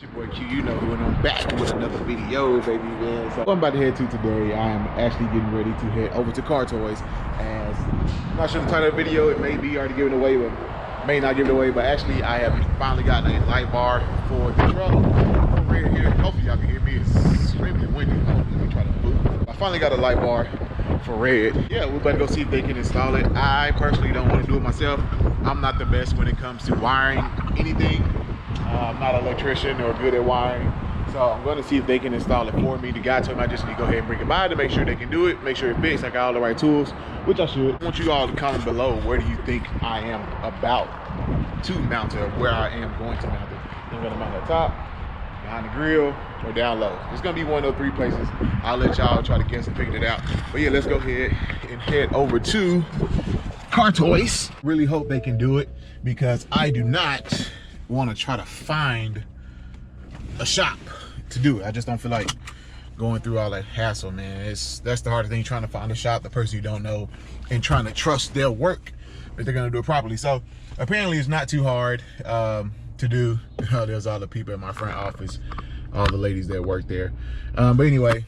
Your boy Q, you know, and I'm back with another video, baby, man. So what I'm about to head to today, I am actually getting ready to head over to Car Toys. As I'm not sure the title of the video, it may be already given away, but may not give it away. But actually, I have finally gotten a light bar for the truck over here. Hopefully, y'all can hear me. It's extremely windy. Let me try to move. I finally got a light bar for red. Yeah, we're about to go see if they can install it. I personally don't want to do it myself. I'm not the best when it comes to wiring anything. I'm not an electrician or good at wiring, so I'm going to see if they can install it for me. The guy told me I just need to go ahead and bring it by to make sure they can do it, make sure it fits. I got all the right tools, which I should. I want you all to comment below, where do you think I am about to mount it, or where I am going to mount it. I'm going to mount it up top, behind the grill, or down low. It's going to be one of those three places. I'll let y'all try to guess and figure it out. But yeah, let's go ahead and head over to Car Toys. Really hope they can do it, because I do not want to try to find a shop to do it. I just don't feel like going through all that hassle, man. That's the hardest thing, trying to find a shop, the person you don't know, and trying to trust their work that they're gonna do it properly. So apparently it's not too hard to do. There's all the people in my front office, all the ladies that work there. But anyway,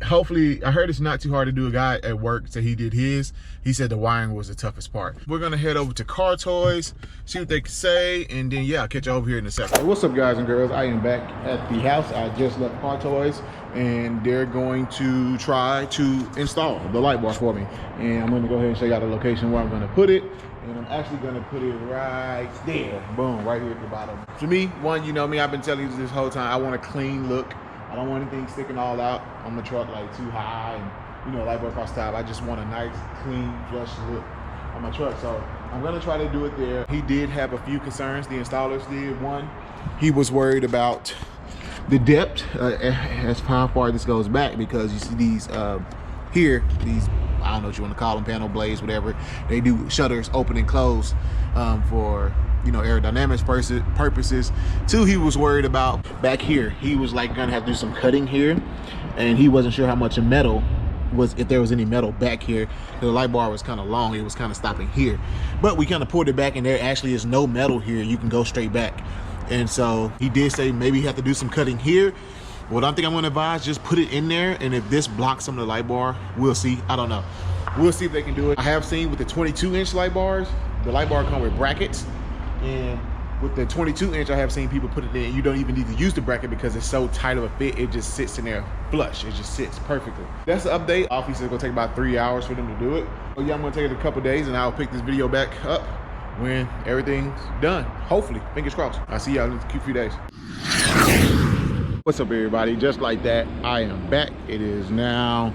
hopefully, I heard it's not too hard to do. A guy at work said he did his. He said the wiring was the toughest part. We're gonna head over to Car Toys, see what they can say, and then yeah, I'll catch you over here in a second. Hey, what's up, guys and girls? I am back at the house. I just left Car Toys, and they're going to try to install the light bar for me. And I'm gonna go ahead and show you the location where I'm gonna put it. And I'm actually gonna put it right there. Boom, right here at the bottom. For me, one, you know me, I've been telling you this whole time, I want a clean look. I don't want anything sticking all out on the truck, like too high and, you know, light bar across the top. I just want a nice, clean, flush look on my truck. So I'm gonna try to do it there. He did have a few concerns, the installers did. One, he was worried about the depth, as how far this goes back, because you see these here, these, I don't know what you want to call them, panel blades, whatever. They do shutters open and close for, you know, aerodynamics purposes. Two, he was worried about back here. He was like gonna have to do some cutting here, and he wasn't sure how much of metal was, if there was any metal back here. The light bar was kind of long, it was kind of stopping here, but we kind of pulled it back, and there actually is no metal here. You can go straight back. And so he did say maybe you have to do some cutting here. What I think I'm gonna advise, just put it in there, and if this blocks some of the light bar, we'll see. I don't know, we'll see if they can do it. I have seen with the 22-inch light bars, the light bar come with brackets. And with the 22-inch, I have seen people put it in. You don't even need to use the bracket because it's so tight of a fit. It just sits in there flush. It just sits perfectly. That's the update. Obviously, it's gonna take about 3 hours for them to do it. So yeah, I'm gonna take it a couple days, and I'll pick this video back up when everything's done. Hopefully, fingers crossed. I'll see y'all in a few days. What's up, everybody? Just like that, I am back. It is now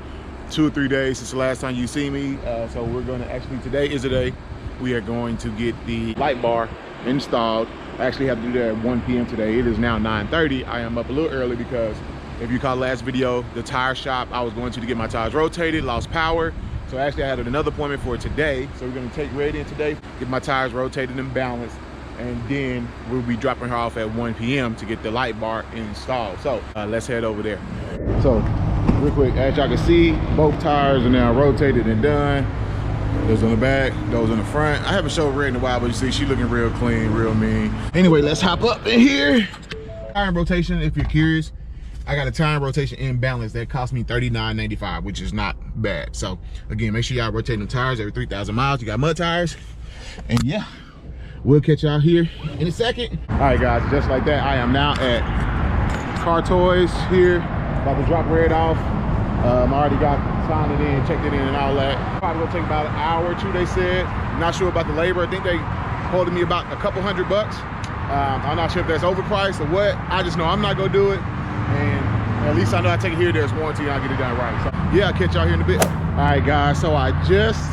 2 or 3 days since the last time you see me. So we're gonna actually, today is the day we are going to get the light bar installed. I actually have to do that at 1 p.m. today. It is now 9:30. I am up a little early because if you caught the last video, the tire shop I was going to get my tires rotated lost power. So actually I had another appointment for today. So we're gonna take Red in today, get my tires rotated and balanced, and then we'll be dropping her off at 1 p.m. to get the light bar installed. So let's head over there. So real quick, as y'all can see, both tires are now rotated and done. Those on the back, those on the front. I haven't showed Red in a while, but you see she looking real clean, real mean. Anyway, let's hop up in here. Tire rotation, if you're curious, I got a tire rotation in balance that cost me $39.95, which is not bad. So again, make sure y'all rotate them tires every 3,000 miles. You got mud tires, and yeah, we'll catch y'all here in a second. All right, guys, just like that, I am now at Car Toys here, about to drop Red off. I already got signed it in, checked it in and all that. Probably will take about an hour or two, they said. Not sure about the labor. I think they quoted me about a couple $100 bucks. I'm not sure if that's overpriced or what. I just know I'm not gonna do it. And at least I know I take it here, there's warranty, and I'll get it done right. So yeah, I'll catch y'all here in a bit. All right, guys, so I just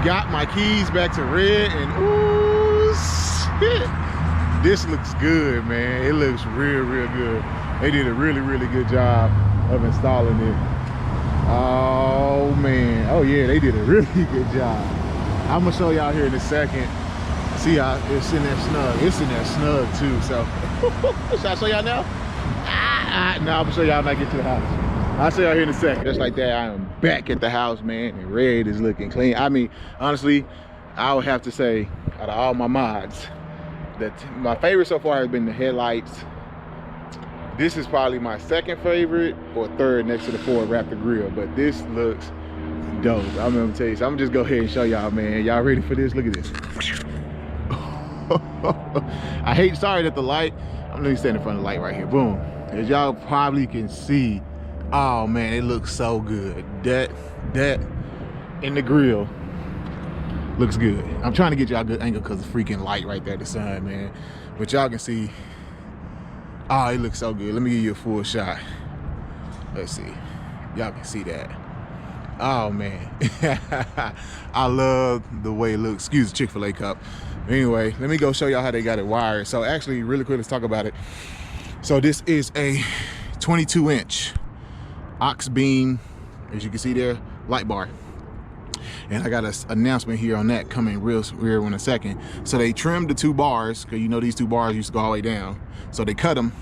got my keys back to Red, and ooh, shit. This looks good, man. It looks real, real good. They did a really, really good job of installing it. Oh man, oh yeah, they did a really good job. I'm gonna show y'all here in a second. See how it's in there snug. It's in there snug too, so. Should I show y'all now? No, I'm gonna show y'all when I get to the house. I'll show y'all here in a second. Just like that, I am back at the house, man, and Red is looking clean. I mean, honestly, I would have to say, out of all my mods, My favorite so far has been the headlights. This is probably my second favorite or third next to the Ford Raptor grill, but this looks dope. I'm gonna tell you, so I'm gonna just go ahead and show y'all, man. Y'all ready for this? Look at this. Sorry that the light, I'm gonna stand in front of the light right here. Boom. As y'all probably can see, oh man, it looks so good. That in the grill looks good. I'm trying to get y'all a good angle because the freaking light right there, the sun, man. But y'all can see, oh, it looks so good. Let me give you a full shot. Let's see. Y'all can see that. Oh man. I love the way it looks. Excuse the Chick-fil-A cup. Anyway, let me go show y'all how they got it wired. So actually, really quick, let's talk about it. So this is a 22-inch Auxbeam, as you can see there, light bar. And I got an announcement here on that coming real in a second. So they trimmed the 2 bars, because you know these 2 bars used to go all the way down. So they cut them,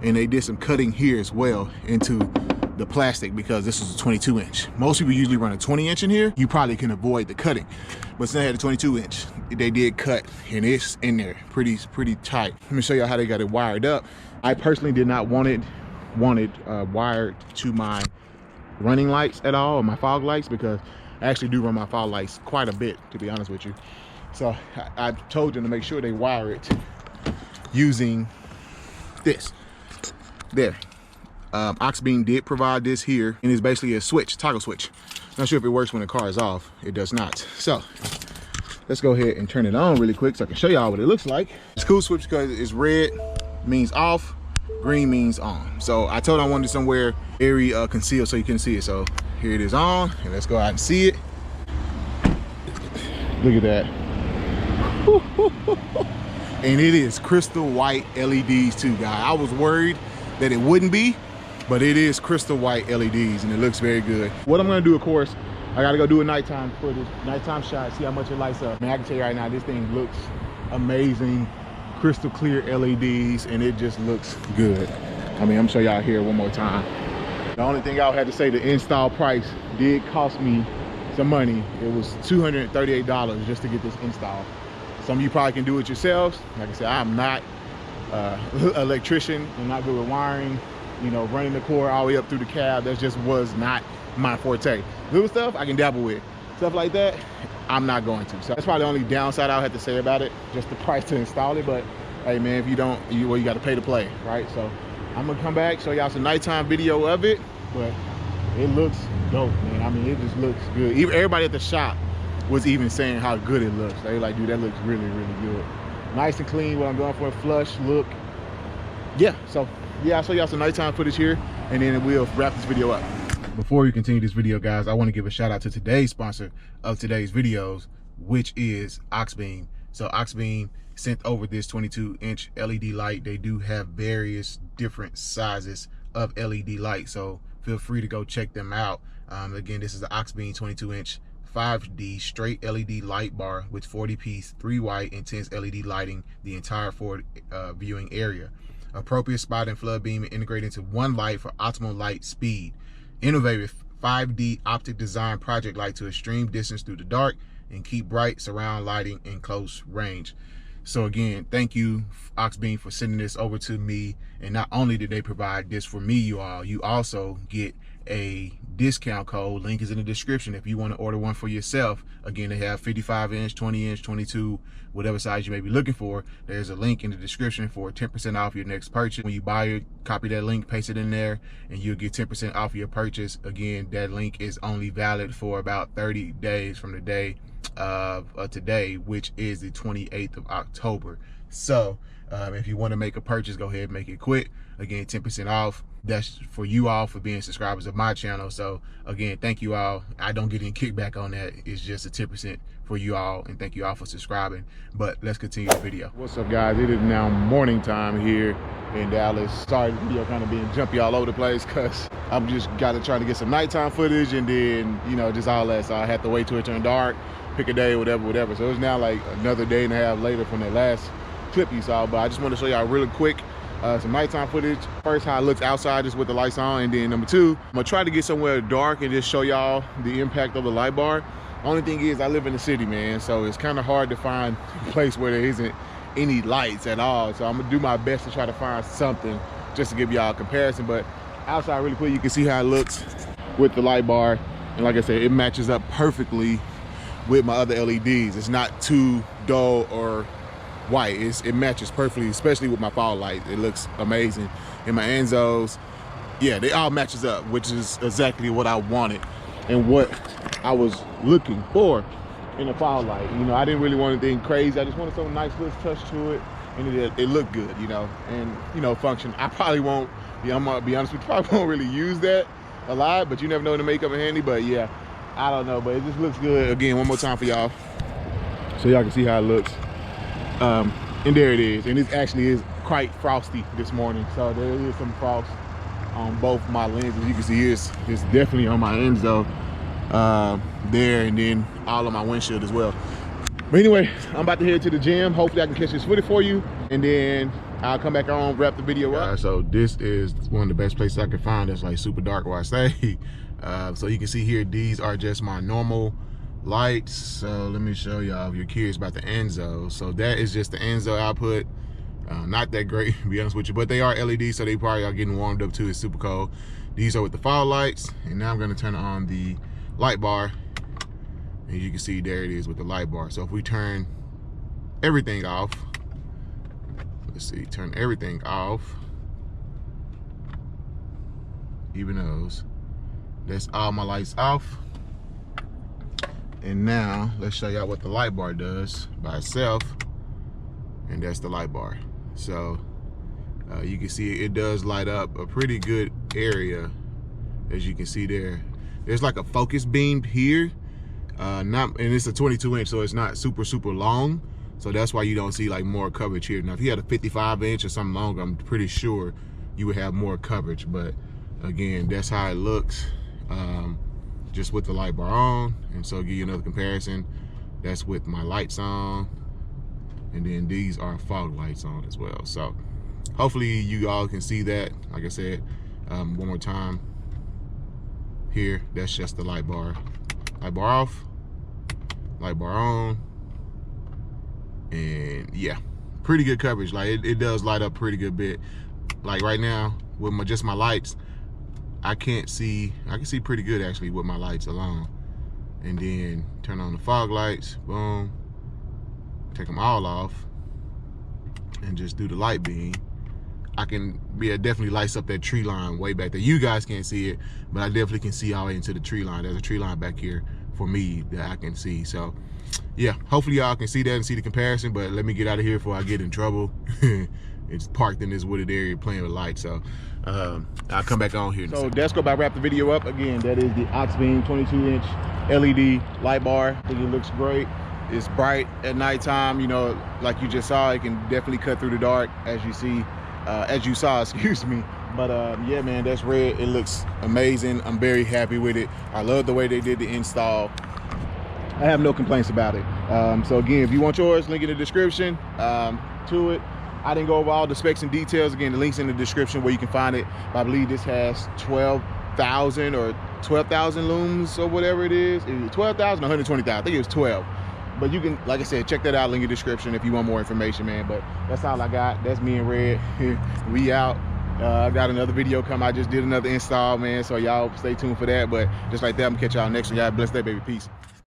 and they did some cutting here as well into the plastic, because this is a 22-inch. Most people usually run a 20-inch in here. You probably can avoid the cutting, but since they had a 22-inch, they did cut, and it's in there pretty tight. Let me show you how they got it wired up. I personally did not want it wired to my running lights at all, or my fog lights, because I actually do run my fog lights quite a bit, to be honest with you. So I told them to make sure they wire it using this there. Auxbeam did provide this here, and it's basically a switch, toggle switch. Not sure if it works when the car is off. It does not. So let's go ahead and turn it on really quick so I can show y'all what it looks like. It's a cool switch because it's red means off, green means on. So I told them I wanted somewhere very concealed so you can see it. So here it is on, and let's go out and see it. Look at that. And it is crystal white LEDs too, guys. I was worried that it wouldn't be, but it is crystal white LEDs, and it looks very good. What I'm gonna do, of course, I gotta go do a nighttime footage, nighttime shot, see how much it lights up. Man, I can tell you right now, this thing looks amazing. Crystal clear LEDs, and it just looks good. I mean, I'm gonna show y'all here one more time. The only thing I would have to say, the install price did cost me some money. It was $238 just to get this installed. Some of you probably can do it yourselves. Like I said, I'm not electrician. I'm not good with wiring, you know, running the cord all the way up through the cab. That just was not my forte. Little stuff I can dabble with. Stuff like that, I'm not going to. So that's probably the only downside I'll have to say about it, just the price to install it. But hey man, if you don't, well, you got to pay to play, right? So I'm gonna come back, show y'all some nighttime video of it, but it looks dope, man. I mean, it just looks good. Even everybody at the shop was even saying how good it looks. They were like, dude, that looks really good. Nice and clean, what I'm going for, a flush look. Yeah, so yeah, I'll show y'all some nighttime footage here, and then we'll wrap this video up. Before we continue this video, guys, I want to give a shout out to today's sponsor of today's videos, which is Auxbeam. So Auxbeam sent over this 22-inch LED light. They do have various different sizes of LED light, so feel free to go check them out. Again, this is the Auxbeam 22-inch 5D straight LED light bar with 40-piece 3 white intense LED lighting the entire forward viewing area. Appropriate spot and flood beam integrated into one light for optimal light speed. Innovative 5D optic design project light to extreme distance through the dark and keep bright surround lighting in close range. So again, thank you Auxbeam for sending this over to me. And not only did they provide this for me, you also get a discount code. Link is in the description if you want to order one for yourself. Again, they have 55-inch, 20-inch, 22, whatever size you may be looking for. There's a link in the description for 10% off your next purchase. When you buy it, copy that link, paste it in there, and you'll get 10% off your purchase. Again, that link is only valid for about 30 days from the day of today, which is the 28th of October. So if you want to make a purchase, go ahead and make it quick. Again, 10% off. That's for you all for being subscribers of my channel. So again, thank you all. I don't get any kickback on that. It's just a 10% for you all, and thank you all for subscribing. But let's continue the video. What's up, guys? It is now morning time here in Dallas. Sorry, the video kind of being jumpy all over the place because I'm just trying to get some nighttime footage, and then, you know, just all that. So I had to wait till it turned dark, pick a day, whatever. So it's now like another day and a half later from that last clip you saw. But I just want to show y'all really quick some nighttime footage. First, how it looks outside just with the lights on, and then number two, I'm gonna try to get somewhere dark and just show y'all the impact of the light bar. Only thing is, I live in the city, man, so it's kind of hard to find a place where there isn't any lights at all. So I'm gonna do my best to try to find something just to give y'all a comparison. But outside really quick, you can see how it looks with the light bar. And like I said, it matches up perfectly with my other LEDs. It's not too dull or white. It matches perfectly, especially with my fog light. It looks amazing. And my Enzos, yeah, they all matches up, which is exactly what I wanted and what I was looking for in a fog light. You know, I didn't really want anything crazy. I just wanted some nice little touch to it, and it looked good, you know, and, you know, function. I probably won't, yeah, I'm gonna be honest with you, probably won't really use that a lot, but you never know when to make up a handy. But yeah, I don't know, but it just looks good. Again, one more time for y'all, so y'all can see how it looks. And there it is, and it actually is quite frosty this morning, so there is some frost on both my lenses. You can see it's definitely on my Enzo there, and then all on my windshield as well. But anyway, I'm about to head to the gym. Hopefully I can catch this footage for you, and then I'll come back on, wrap the video up. So this is one of the best places I can find that's like super dark where I stay. So you can see here, these are just my normal lights. So let me show y'all if you're curious about the Enzo. So that is just the Enzo output. Not that great, to be honest with you, but they are LED, so they probably are getting warmed up too. It's super cold. These are with the fog lights, and now I'm gonna turn on the light bar. And you can see there it is with the light bar. So if we turn everything off, let's see, turn everything off, even those, that's all my lights off. And now let's show y'all what the light bar does by itself, and that's the light bar. So you can see it does light up a pretty good area, as you can see there. There's like a focus beam here, and it's a 22-inch, so it's not super long, so that's why you don't see like more coverage here. Now if you had a 55-inch or something longer, I'm pretty sure you would have more coverage. But again, that's how it looks just with the light bar on. And so give you another comparison, that's with my lights on, and then these are fog lights on as well. So hopefully you all can see that. Like I said, one more time here, that's just the light bar off, light bar on, and yeah, pretty good coverage. Like it does light up pretty good bit. Like right now with just my lights, I can see pretty good actually with my lights alone. And then turn on the fog lights, boom, take them all off, and just do the light beam. I can definitely lights up that tree line way back there. You guys can't see it, but I definitely can see all the way into the tree line. There's a tree line back here for me that I can see. So yeah, hopefully y'all can see that and see the comparison. But let me get out of here before I get in trouble. It's parked in this wooded area playing with lights. So I'll come back on here. So that's about wrap the video up. Again, that is the Auxbeam 22-inch LED light bar. I think it looks great. It's bright at nighttime, you know, like you just saw. It can definitely cut through the dark, as you see, as you saw, excuse me. But yeah, man, that's red. It looks amazing. I'm very happy with it. I love the way they did the install. I have no complaints about it. So again, if you want yours, link in the description to it. I didn't go over all the specs and details. Again, the link's in the description where you can find it. I believe this has 12,000 or 12,000 looms or whatever it is. Is it 12,000 or 120,000? I think it was 12. But you can, like I said, check that out, link in the description if you want more information, man. But that's all I got. That's me and Red. We out. I got another video come. I just did another install, man. So y'all stay tuned for that. But just like that, I'm gonna catch y'all next one. Y'all bless that, baby. Peace.